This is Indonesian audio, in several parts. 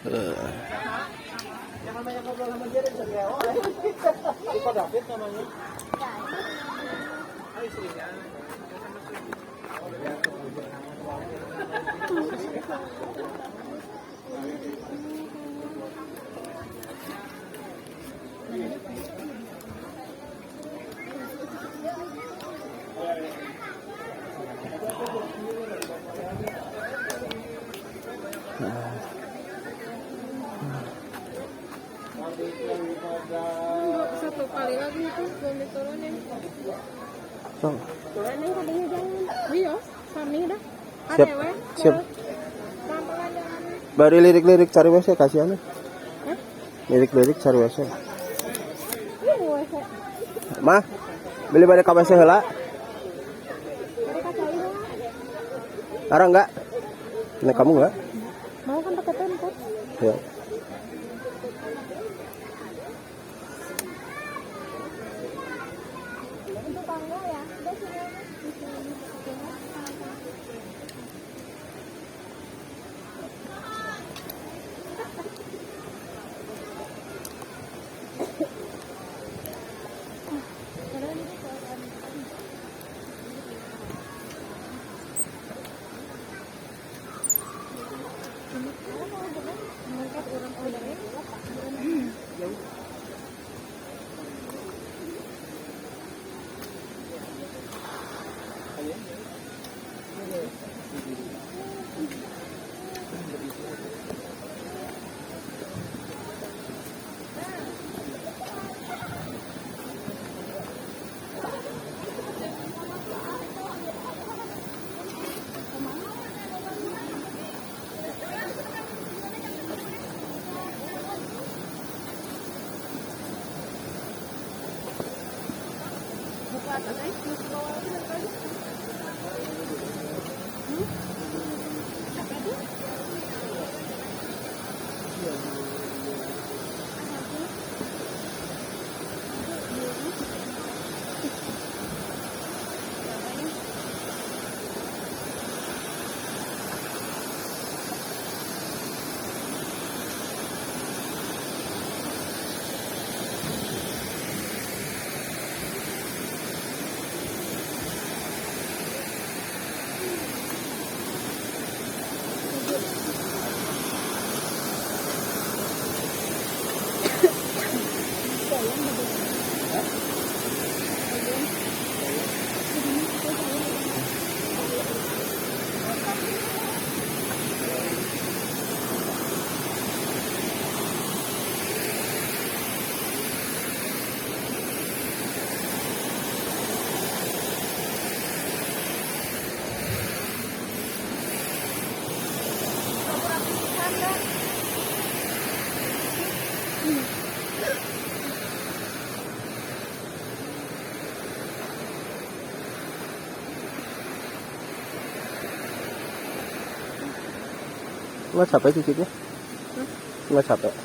Jangan banyak ngobrol sama dia dan segera. Lupa David namanya. Istrinya. Satu kali lagi itu belum diturunin. So. Turunin tadinya jangan. Iya, sami dah. Siap. Siap. Pelan-pelan jangan. Bari lirik-lirik cari WC kasihan. Hah? Lirik-lirik cari WC. Iya, WC. Mah, beli balik WC heula. Ada kaca ini. Arah enggak? Ini kamu enggak? Mau kan pakai tempat. Ya. Itu tangga ya. Udah sini aja. Di sini. Nggak capek cicitnya? Nggak capek?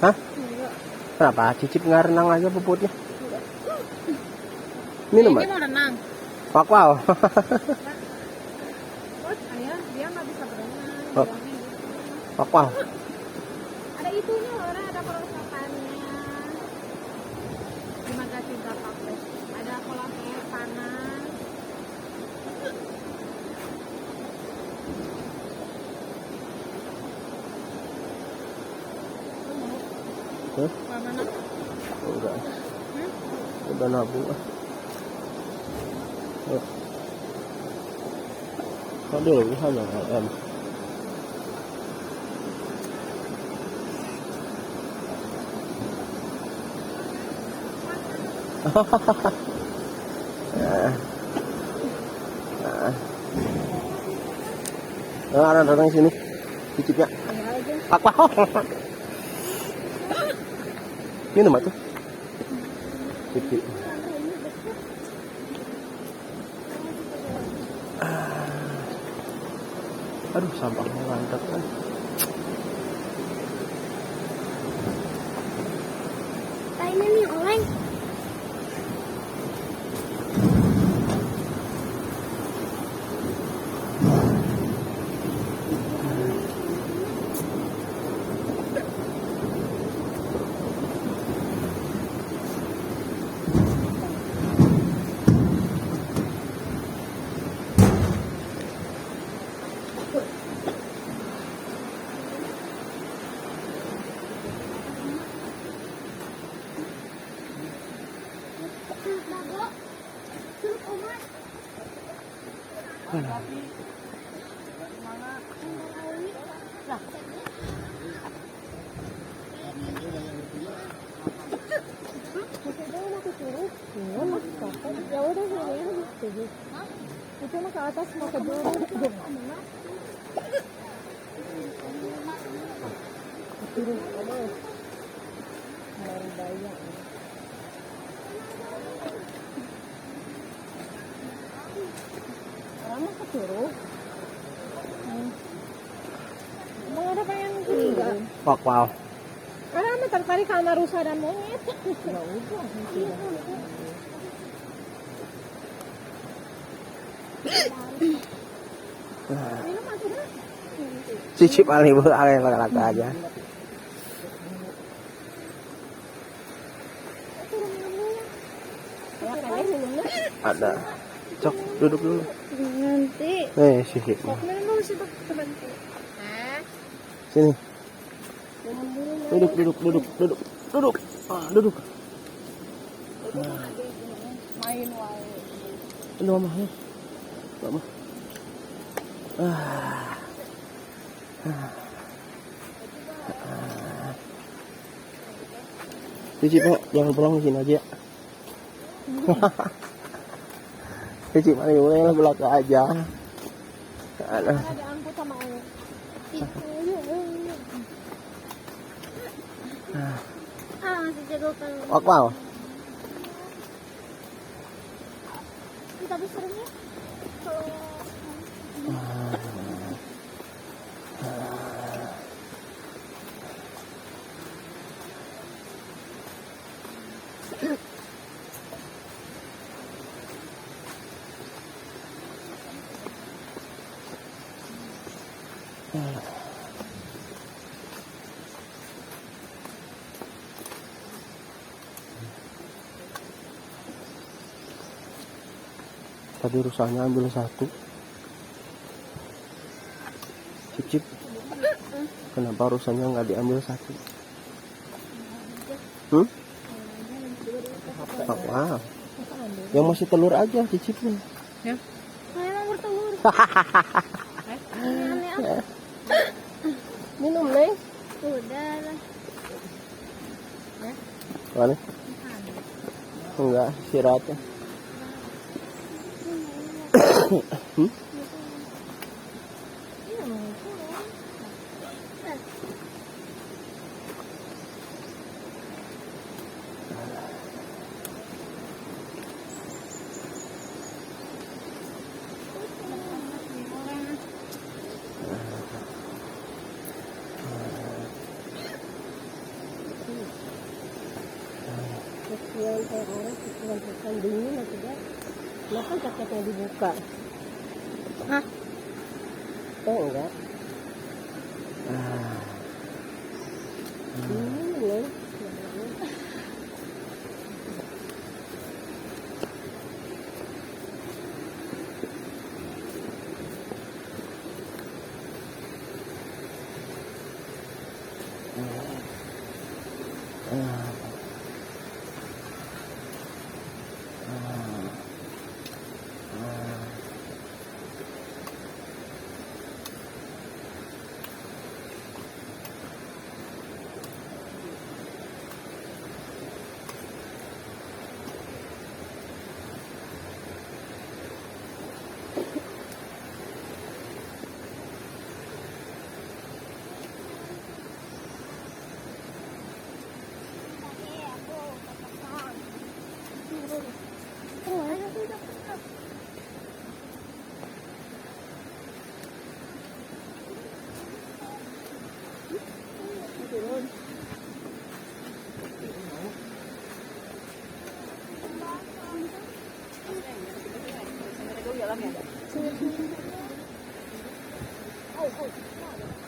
Hah? Kenapa? Cicip nggak renang aja puputnya? Minum Ini aja. mau renang. Wow, wow. Oh, ayah, dia nggak bisa berenang. Oh. Bilangnya. Wow, wow. Ada itunya loh, ada perosotannya. Terima kasih Bapak Pres. Ada kolam air panas. Hah? Mana? Enggak. Udah nabung ah. Ada lagi hanya HM. Ada datang sini. Cicipnya. Apa? Minum aja. Cicip. Aduh, sampahnya mantap kan. Ini nih oleng. Itu mah ke atas mau ke bawah. Turun kamu. Baru bayar. Lama keturun. Emang ada pengen ketiga? Wow. Karena ame tertarik sama rusa dan monyet. Ya udah. Minum aja dah. Cicip paling ibu laka-laka aja. Ya kalian minumnya. Ada. Cok, duduk dulu. Nanti. Cicip. Kok minum sih Pak temanku? Sini. Minum dulu. Duduk. Duduk. Main wae. Ini mama. Mama. Cicip Pak, jangan pulang di sini aja. Cicip paling boleh belakang aja. Ada diangkut sama ayah. Masih jagokan. Wow. Tapi seringnya kalau tadi rusaknya ambil satu. Cicip, kenapa rusaknya nggak diambil satu? Wow. Yang masih telur aja cicipnya. ya. Saya mau bertelur. Minum Neng. Udah lah. Mana? Enggak, istirahatnya. Kesian saya orang kesian dingin atau tidak? Kenapa jaketnya dibuka? Hah? Oh enggak. Ya.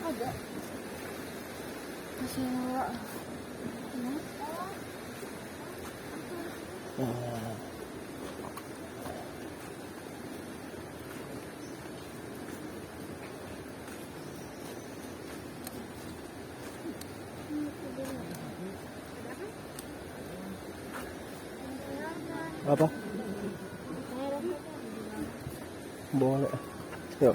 Ada. Masih ada. Apa? Boleh. Yuk.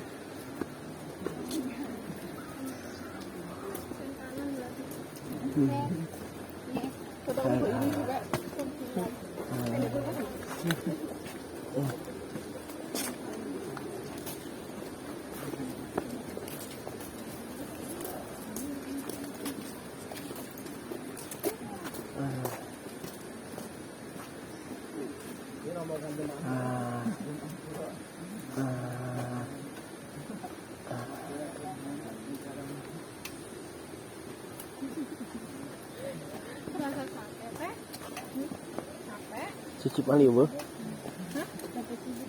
Cicip Ali, Bu. Hah? Dapat cicip.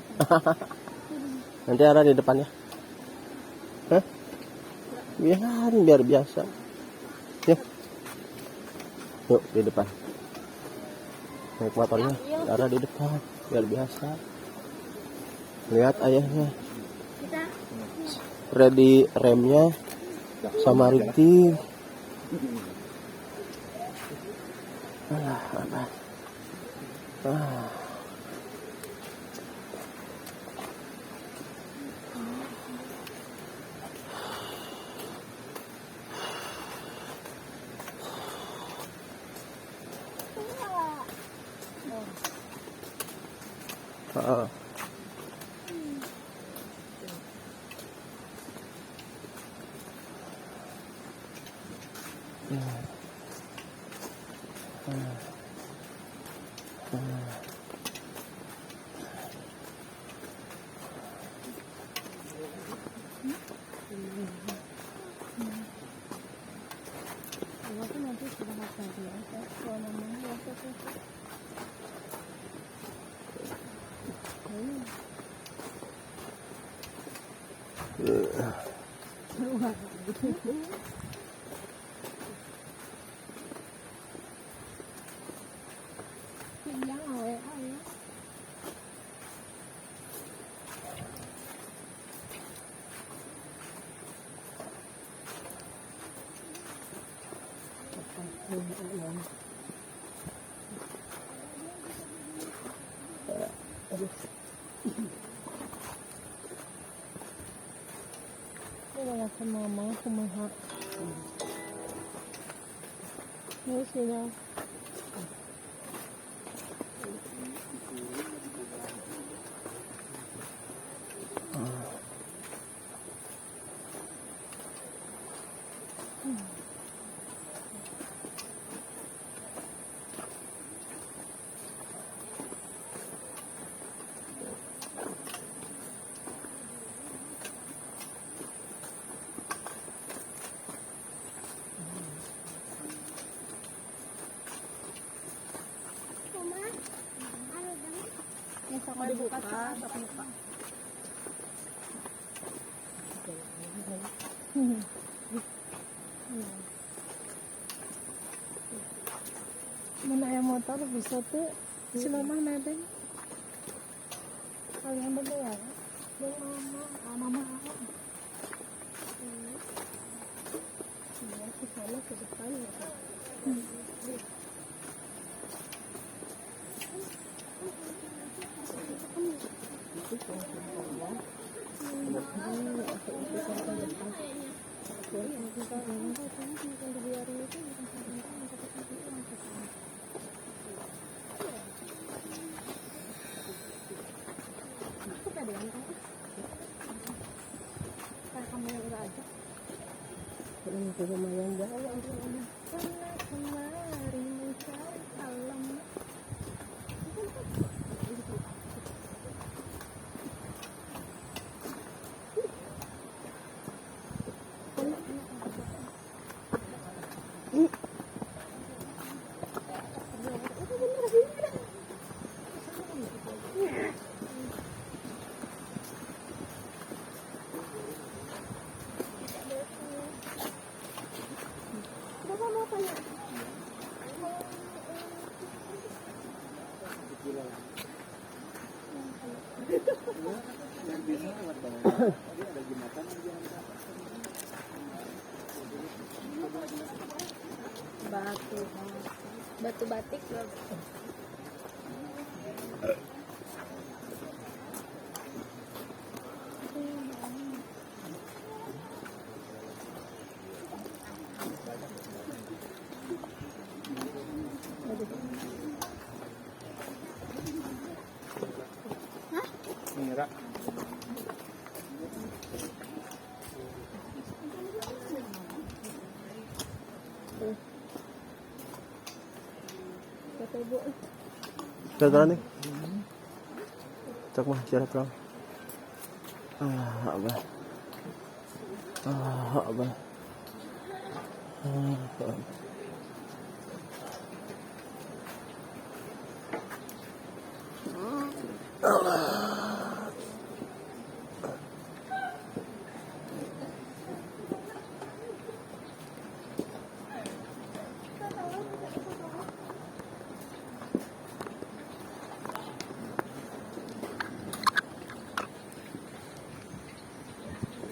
Nanti ada di depannya. Hah? Biar biasa. Yuk. Yuk di depan. Naik motornya ada di depan biar biasa. Lihat ayahnya. Kita Ready remnya sama rinting. Apa? aku nanti sudah makan dia. Kalau mamanya waktu itu. Wala sa mama, kumaha. Ngayon sila. Sama dibuka tak lupa. Mana yang motor bisa tuh si mama nebeng. Kalian berdua ya? Mama aku. Ya, ke sana ke depan ya. Lumayan jauh. Kemari mencari alam. Batu batik loh. Mira. Jalan nih. Cok mah jalan terang. Abah. Abah. Allah.